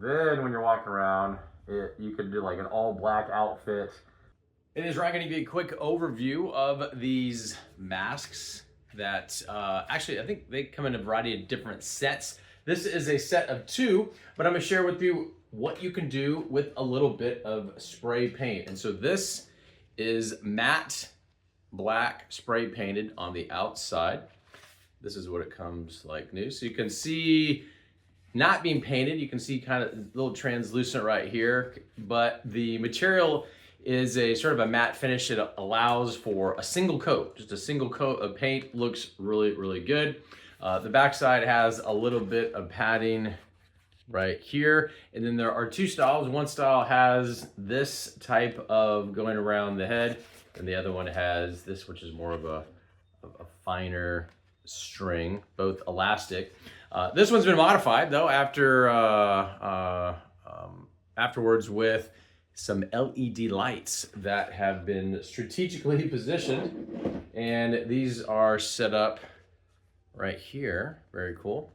Then when you're walking around, you could do like an all black outfit. In this right, I'm going to give you a quick overview of these masks that actually I think they come in a variety of different sets. This is a set of 2, but I'm going to share with you what you can do with a little bit of spray paint. And so this is matte black spray painted on the outside. This is what it comes like new. So you can see not being painted, you can see kind of a little translucent right here, but the material is a sort of a matte finish. It allows for a single coat, just a single coat of paint. Looks really, really good. The backside has a little bit of padding right here. And then there are 2 styles. One style has this type of going around the head, and the other one has this, which is more of a finer string, both elastic. This one's been modified though afterwards with some LED lights that have been strategically positioned, and these are set up right here. Very cool.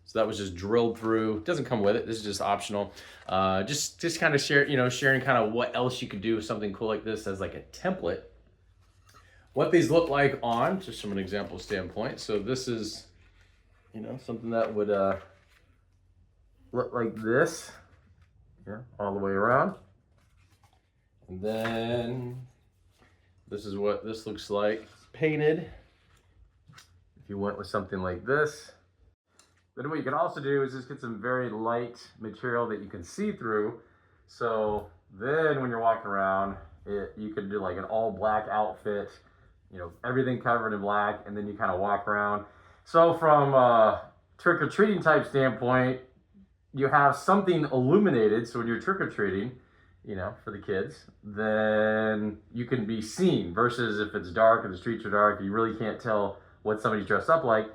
So that was just drilled through. It doesn't come with it. This is just optional. Just kind of sharing kind of what else you could do with something cool like this as like a template. What these look like on, just from an example standpoint. So this is, something that would look like this, all the way around. And then this is what this looks like. It's painted. If you went with something like this. Then what you can also do is just get some very light material that you can see through. So then when you're walking around, you could do like an all black outfit, everything covered in black, and then you kind of walk around. So from a trick-or-treating type standpoint, you have something illuminated. So when you're trick-or-treating, for the kids, then you can be seen, versus if it's dark and the streets are dark, you really can't tell what somebody's dressed up like.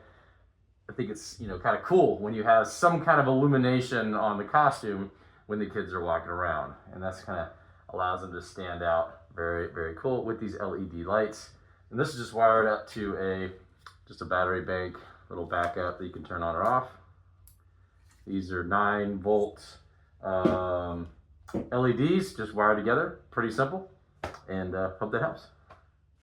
I think it's, kind of cool when you have some kind of illumination on the costume when the kids are walking around. And that's kind of allows them to stand out. Very, very cool with these LED lights. And this is just wired up to just a battery bank, little backup that you can turn on or off. These are 9-volt LEDs, just wired together. Pretty simple, and hope that helps.